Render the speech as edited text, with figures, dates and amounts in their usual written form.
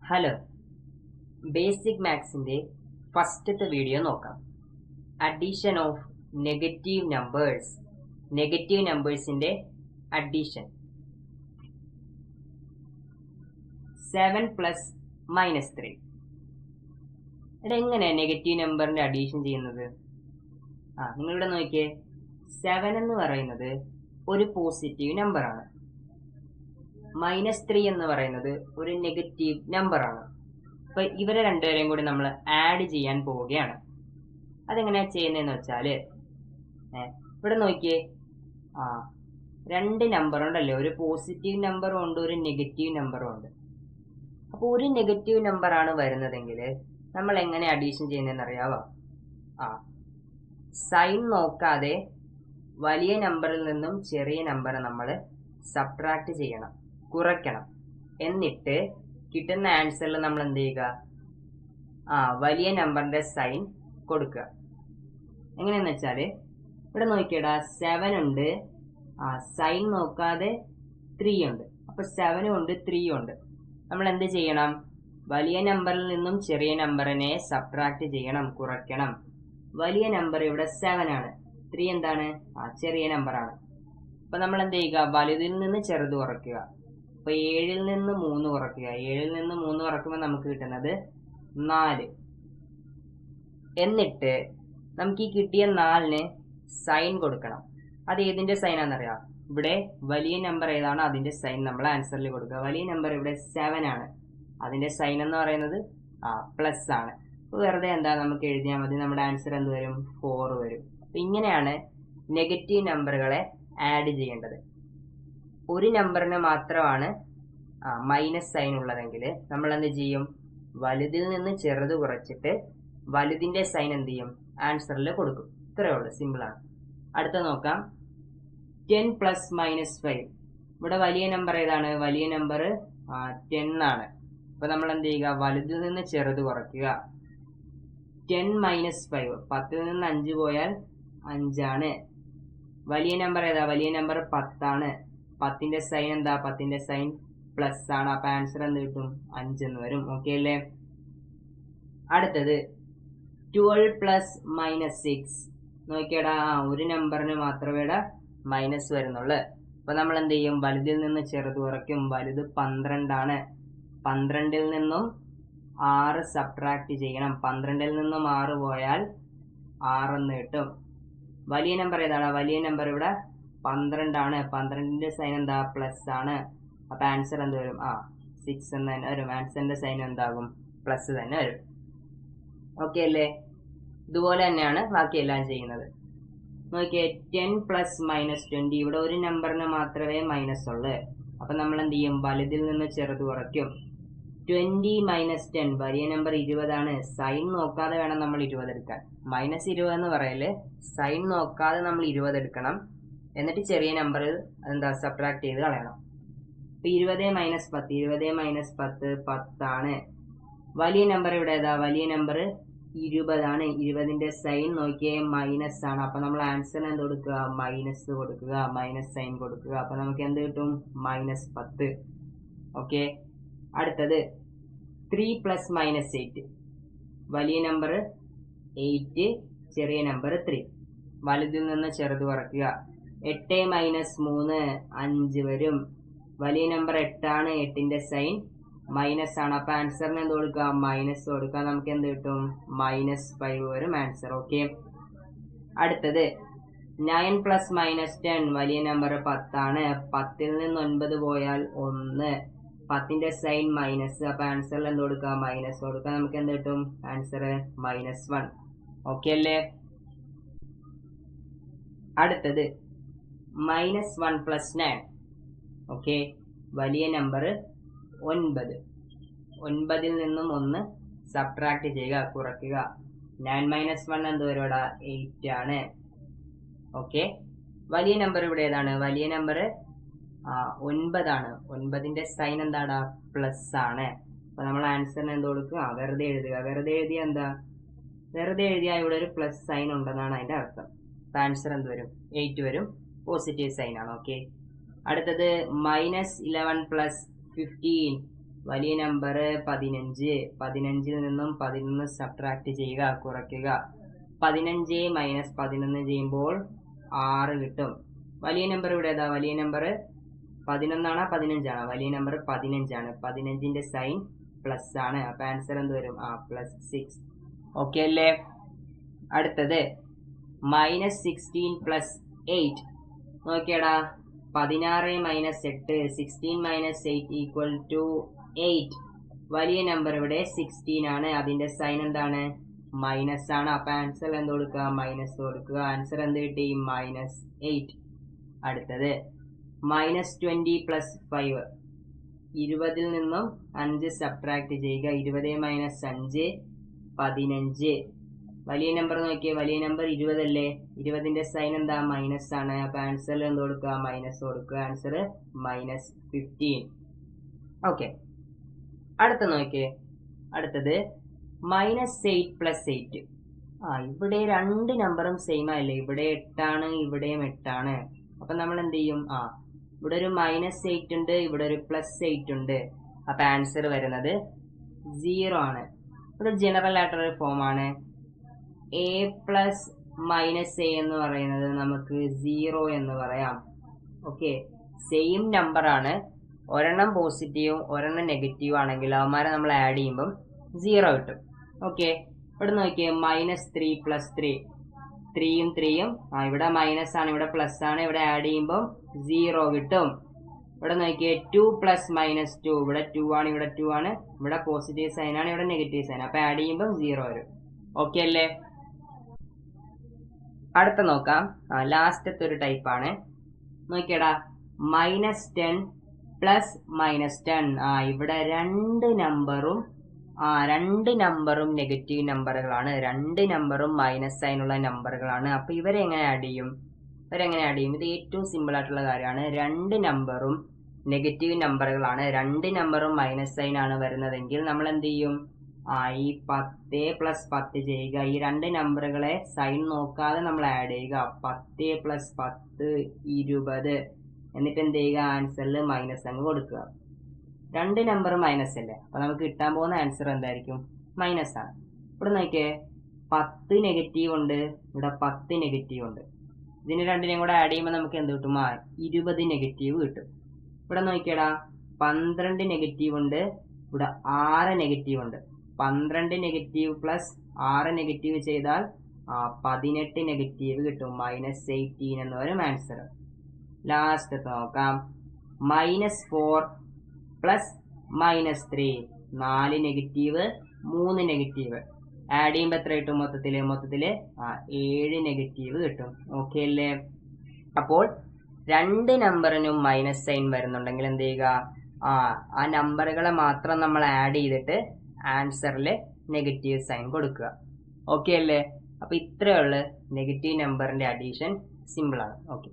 Hello, basic മാത്സിന്റെ ഫസ്റ്റത്തെ video നോക്കാം. Addition of negative നമ്പേഴ്സിന്റെ അഡീഷൻ. 7 പ്ലസ് -3. ഇവിടെ എങ്ങനെയാണ് നെഗറ്റീവ് നമ്പറിന്റെ അഡീഷൻ ചെയ്യുന്നത്? നിങ്ങളിവിടെ നോക്കിയേ, 7 എന്ന് പറയുന്നത് ഒരു പോസിറ്റീവ് നമ്പറാണ്. -3 എന്ന് പറയുന്നത് ഒരു നെഗറ്റീവ് നമ്പറാണ്. അപ്പൊ ഇവരെ രണ്ടുപേരെയും കൂടി നമ്മൾ ആഡ് ചെയ്യാൻ പോവുകയാണ്. അതെങ്ങനെയാ ചെയ്യുന്നതെന്ന് വെച്ചാല്, ഇവിടെ നോക്കിയേ, രണ്ട് നമ്പർ ഉണ്ടല്ലോ, ഒരു പോസിറ്റീവ് നമ്പറും ഉണ്ട്, ഒരു നെഗറ്റീവ് നമ്പറും ഉണ്ട്. അപ്പൊ ഒരു നെഗറ്റീവ് നമ്പറാണ് വരുന്നതെങ്കിൽ നമ്മൾ എങ്ങനെ അഡീഷൻ ചെയ്യുന്നതെന്ന് അറിയാവോ? സൈൻ നോക്കാതെ വലിയ നമ്പറിൽ നിന്നും ചെറിയ നമ്പർ നമ്മൾ സബ്ട്രാക്ട് ചെയ്യണം, കുറയ്ക്കണം. എന്നിട്ട് കിട്ടുന്ന ആൻസറിൽ നമ്മൾ എന്ത് ചെയ്യുക? വലിയ നമ്പറിന്റെ സൈൻ കൊടുക്കുക. എങ്ങനെയെന്ന് വെച്ചാല്, ഇവിടെ നോക്കിയടാ, 7 ഉണ്ട്, സൈൻ നോക്കാതെ 3 ഉണ്ട്. അപ്പൊ 7 ഉണ്ട്, 3 ഉണ്ട്. നമ്മൾ എന്ത് ചെയ്യണം? വലിയ നമ്പറിൽ നിന്നും ചെറിയ നമ്പറിനെ സബ്ട്രാക്ട് ചെയ്യണം, കുറയ്ക്കണം. വലിയ നമ്പർ ഇവിടെ 7 ആണ്, 3 എന്താണ്? ചെറിയ നമ്പറാണ്. അപ്പൊ നമ്മൾ എന്ത് ചെയ്യുക? വലുതിൽ നിന്ന് ചെറുത് കുറയ്ക്കുക. അപ്പൊ 7ൽ നിന്ന് 3 കുറയ്ക്കുക. 7ൽ നിന്ന് 3 കുറയ്ക്കുമ്പോൾ നമുക്ക് കിട്ടുന്നത് 4. എന്നിട്ട് നമുക്ക് ഈ കിട്ടിയ 4ന് സൈൻ കൊടുക്കണം. അത് ഏതിന്റെ സൈൻ ആണെന്നറിയാം? ഇവിടെ വലിയ നമ്പർ ഏതാണോ അതിന്റെ സൈൻ നമ്മൾ ആൻസറിൽ കൊടുക്കുക. വലിയ നമ്പർ ഇവിടെ 7 ആണ്, അതിന്റെ സൈൻ എന്ന് പറയുന്നത് പ്ലസ് ആണ്. വെറുതെ നമുക്ക് എഴുതിയാൽ മതി. നമ്മുടെ ആൻസർ എന്ത് വരും? 4 വരും. അപ്പൊ ഇങ്ങനെയാണ് നെഗറ്റീവ് നമ്പറുകളെ ആഡ് ചെയ്യേണ്ടത്. ഒരു നമ്പറിന് മാത്രമാണ് മൈനസ് സൈൻ ഉള്ളതെങ്കിൽ നമ്മൾ എന്ത് ചെയ്യും? വലുതിൽ നിന്ന് ചെറുത് കുറച്ചിട്ട് വലുതിന്റെ സൈൻ എന്ത് ചെയ്യും? ആൻസറിൽ കൊടുക്കും. ഇത്രയേ ഉള്ളൂ, സിമ്പിൾ ആണ്. അടുത്ത നോക്കാം, 10 പ്ലസ് -5. ഇവിടെ വലിയ നമ്പർ ഏതാണ്? വലിയ നമ്പർ 10 ആണ്. അപ്പൊ നമ്മൾ എന്ത് ചെയ്യുക? വലുതിൽ നിന്ന് ചെറുത് കുറയ്ക്കുക. 10 - 5, 10ൽ നിന്ന് 5 പോയാൽ 5 ആണ്. വലിയ നമ്പർ ഏതാ? വലിയ നമ്പർ 10 ആണ്. 10ന്റെ സൈൻ എന്താ? 10ന്റെ സൈൻ പ്ലസ് ആണ്. അപ്പൊ ആൻസർ എന്ത് കിട്ടും? 5 എന്ന് വരും. ഓക്കെ അല്ലേ? അടുത്തത് 12 പ്ലസ് -6. നോക്കിയടാ, ഒരു നമ്പറിന് മാത്രമേ ഇവിടെ മൈനസ് വരുന്നുള്ളു. അപ്പൊ നമ്മൾ എന്ത് ചെയ്യും? വലുതിൽ നിന്ന് ചെറുത് കുറയ്ക്കും. വലുത് 12 ആണ്. 12ൽ നിന്നും 6 സബ്ട്രാക്ട് ചെയ്യണം. 12ൽ നിന്നും 6 പോയാൽ 6 എന്ന് കിട്ടും. വലിയ നമ്പർ ഏതാണ്? വലിയ നമ്പർ ഇവിടെ 12 ആണ്. 12ന്റെ സൈൻ എന്താ? പ്ലസ് ആണ്. അപ്പൊ ആൻസർ എന്ത് വരും? 6 എന്ന് തന്നെ വരും. ആൻസറിന്റെ സൈൻ എന്താകും? പ്ലസ് തന്നെ വരും. ഓക്കെ അല്ലേ? ഇതുപോലെ തന്നെയാണ് ബാക്കി എല്ലാം ചെയ്യുന്നത്. നോക്കിയേ, 10 പ്ലസ് -20. ഇവിടെ ഒരു നമ്പറിന് മാത്രമേ മൈനസ് ഉള്ളു. അപ്പൊ നമ്മൾ എന്ത് ചെയ്യും? വലുതിൽ നിന്ന് ചെറുത് കുറയ്ക്കും. 20 - 10. വലിയ നമ്പർ 20 ആണ്. സൈൻ നോക്കാതെ വേണം നമ്മൾ 20 എടുക്കാൻ. -20 എന്ന് പറയല്, സൈൻ നോക്കാതെ നമ്മൾ 20 എടുക്കണം. എന്നിട്ട് ചെറിയ നമ്പറിൽ എന്താ? സബ്ട്രാക്ട് ചെയ്ത് കളയണം. ഇപ്പൊ 20 - 10. 20 - 10 10 ആണ്. വലിയ നമ്പർ ഇവിടെ ഏതാ? വലിയ നമ്പർ 20 ആണ്. 20ന്റെ സൈൻ നോക്കിയേ മൈനസ് ആണ്. അപ്പൊ നമ്മൾ ആൻസറിന് എന്ത് കൊടുക്കുക? മൈനസ് കൊടുക്കുക, മൈനസ് സൈൻ കൊടുക്കുക. അപ്പൊ നമുക്ക് എന്ത് കിട്ടും? -10. ഓക്കെ. അടുത്തത് 3 പ്ലസ് -8. വലിയ നമ്പർ 8, ചെറിയ നമ്പർ 3. വലുതിൽ നിന്ന് ചെറുത് കുറയ്ക്കുക. 8 - 3 5 വരും. വലിയ നമ്പർ 8 ആണ്. 8ന്റെ സൈൻ മൈനസ് ആണ്. അപ്പൊ ആൻസറിന് എന്ത് കൊടുക്കുക? മൈനസ് കൊടുക്കുക. നമുക്ക് എന്ത് കിട്ടും? -5 വരും ആൻസർ. ഓക്കെ. അടുത്തത് 9 പ്ലസ് -10. വലിയ നമ്പർ 10 ആണ്. 10ൽ നിന്ന് 9 പോയാൽ 1. 10ന്റെ സൈൻ മൈനസ്. അപ്പൊ ആൻസറിൽ എന്ത് കൊടുക്കുക? മൈനസ് കൊടുക്കുക. നമുക്ക് എന്ത് കിട്ടും? ആൻസർ -1. ഓക്കെ അല്ലേ? അടുത്തത് -1 പ്ലസ് 9. ഓക്കെ. വലിയ നമ്പർ 9. 9ൽ നിന്നും 1 സബ്ട്രാക്ട് ചെയ്യുക, കുറയ്ക്കുക. 9 - 1 എന്ത് വരും? 8 ആണ്. ഓക്കെ. വലിയ നമ്പർ ഇവിടെ ഏതാണ്? വലിയ നമ്പർ 9 ആണ്. 9ന്റെ സൈൻ എന്താടാ? പ്ലസ് ആണ്. അപ്പൊ നമ്മൾ ആൻസറിന് എന്ത് കൊടുക്കുക? വെറുതെ എഴുതുക. വെറുതെ എഴുതിയ എന്താ? വെറുതെ എഴുതിയാൽ ഇവിടെ ഒരു പ്ലസ് സൈൻ ഉണ്ടെന്നാണ് അതിന്റെ അർത്ഥം. അപ്പൊ ആൻസർ എന്ത് വരും? 8 വരും. പോസിറ്റീവ് സൈൻ ആണ്. ഓക്കെ. അടുത്തത് -11 പ്ലസ് 15. വലിയ നമ്പർ 15. 15ൽ നിന്നും 11 സബ്ട്രാക്ട് ചെയ്യുക, കുറയ്ക്കുക. 15 മൈനസ് 11 ചെയ്യുമ്പോൾ 6 കിട്ടും. വലിയ നമ്പർ ഇവിടെ ഏതാ? വലിയ നമ്പർ 11ആണോ 15ആണോ? വലിയ നമ്പർ 15ആണ്. 15ന്റെ സൈൻ പ്ലസ് ആണ്. അപ്പൊ ആൻസർ എന്ത് വരും? +6. ഓക്കെ അല്ലേ? അടുത്തത് -16 + 8. നോക്കിയടാ, 16 - 8, 16 - 8 = 8. വലിയ നമ്പർ ഇവിടെ 16 ആണ്. അതിന്റെ സൈൻ എന്താണ്? മൈനസ് ആണ്. അപ്പൊ ആൻസർ എന്ത് കൊടുക്കുക? മൈനസ് കൊടുക്കുക. ആൻസർ എന്ത് കിട്ടി? -8. അടുത്തത് -20 + 5. 20ൽ നിന്നും 5 സബ്ട്രാക്ട് ചെയ്യുക. 20 - 5 15. വലിയ നമ്പർ നോക്കിയേ, വലിയ നമ്പർ 20 അല്ലേ? 20ന്റെ സൈൻ എന്താ? മൈനസ് ആണ്. അപ്പൊ ആൻസറിൽ എന്ത് കൊടുക്കുക? മൈനസ് കൊടുക്കുക. ആൻസർ -15. ഓക്കെ, അടുത്ത നോക്കിയേ. അടുത്തത് -8 + 8. ഇവിടെ രണ്ട് നമ്പറും സെയിം ആയില്ലേ? ഇവിടെ 8 ആണ്, ഇവിടെയും 8 ആണ്. അപ്പൊ നമ്മൾ എന്ത് ചെയ്യും? ഇവിടെ ഒരു -8 ഉണ്ട്, ഇവിടെ ഒരു +8 ഉണ്ട്. അപ്പൊ ആൻസർ വരുന്നത് 0 ആണ്. ഇവിടെ ജനറൽ ആയിട്ടുള്ള ഒരു ഫോം ആണ്. a + -a എന്ന് പറയുന്നത് നമുക്ക് 0 എന്ന് പറയാം. ഓക്കെ, സെയിം നമ്പർ ആണ്. ഒരെണ്ണം പോസിറ്റീവും ഒരെണ്ണം നെഗറ്റീവ് ആണെങ്കിൽ അവന്മാരെ നമ്മൾ ആഡ് ചെയ്യുമ്പം 0 കിട്ടും. ഓക്കെ, ഇവിടെ നോക്കിയേ, -3 + 3. 3യും 3യും ഇവിടെ മൈനസ് ആണ്, ഇവിടെ പ്ലസ് ആണ്. ഇവിടെ ആഡ് ചെയ്യുമ്പം 0 കിട്ടും. ഇവിടെ നോക്കിയേ, 2 + -2. ഇവിടെ 2 ആണ്, ഇവിടെ 2 ആണ്. ഇവിടെ പോസിറ്റീവ് സൈൻ ആണ്, ഇവിടെ നെഗറ്റീവ് സൈൻ. അപ്പൊ ആഡ് ചെയ്യുമ്പം 0 വരും. ഓക്കെ അല്ലേ? അടുത്ത നോക്കാം. ലാസ്റ്റത്തെ ഒരു ടൈപ്പ് ആണ്. നോക്കിയടാ, -10 + -10. ഇവിടെ രണ്ട് നമ്പറും നെഗറ്റീവ് നമ്പറുകളാണ്. രണ്ട് നമ്പറും മൈനസ് സൈനുള്ള നമ്പറുകളാണ്. അപ്പൊ ഇവരെങ്ങനെ ആഡ് ചെയ്യും? ഇത് ഏറ്റവും സിമ്പിൾ ആയിട്ടുള്ള കാര്യമാണ്. രണ്ട് നമ്പറും നെഗറ്റീവ് നമ്പറുകളാണ്, രണ്ട് നമ്പറും മൈനസ് സൈൻ ആണ് വരുന്നതെങ്കിൽ നമ്മൾ എന്ത് ചെയ്യും? ഈ 10 + 10 ചെയ്യുക. ഈ രണ്ട് നമ്പറുകളെ സൈൻ നോക്കാതെ നമ്മൾ ആഡ് ചെയ്യുക. 10 + 10 20. എന്നിട്ട് എന്ത് ചെയ്യുക? ആൻസറിൽ മൈനസ് അങ്ങ് കൊടുക്കുക. രണ്ട് നമ്പർ മൈനസ് അല്ലേ? അപ്പൊ നമുക്ക് കിട്ടാൻ പോകുന്ന ആൻസർ എന്തായിരിക്കും? മൈനസ് ആണ്. ഇവിടെ നോക്കിയേ, 10 നെഗറ്റീവ് ഉണ്ട്, ഇവിടെ 10 നെഗറ്റീവ് ഉണ്ട്. ഇതിന് രണ്ടിനെയും കൂടെ ആഡ് ചെയ്യുമ്പോൾ നമുക്ക് എന്ത് കിട്ടും? 20 നെഗറ്റീവ് കിട്ടും. ഇവിടെ നോക്കിയടാ, 12 നെഗറ്റീവ് ഉണ്ട്, ഇവിടെ 6 നെഗറ്റീവ് ഉണ്ട്. 12 നെഗറ്റീവ് + 6 നെഗറ്റീവ് ചെയ്താൽ 18 നെഗറ്റീവ് കിട്ടും. -18 എന്ന് വരും ആൻസർ. ലാസ്റ്റ് നോക്കാം. -4 + -3. 4 നെഗറ്റീവ് 3 നെഗറ്റീവ്. ആഡ് ചെയ്യുമ്പോൾ എത്ര കിട്ടും? മൊത്തത്തില് 7 നെഗറ്റീവ് കിട്ടും. ഓക്കെ അല്ലേ? അപ്പോൾ രണ്ട് നമ്പറിനും മൈനസ് സൈൻ വരുന്നുണ്ടെങ്കിൽ എന്ത് ചെയ്യുക? ആ നമ്പറുകളെ മാത്രം നമ്മൾ ആഡ് ചെയ്തിട്ട് ആൻസറിൽ നെഗറ്റീവ് സൈൻ കൊടുക്കുക. ഓക്കെ അല്ലേ? അപ്പൊ ഇത്രയുള്ള നെഗറ്റീവ് നമ്പറിന്റെ അഡീഷൻ സിമ്പിൾ ആണ്. ഓക്കെ.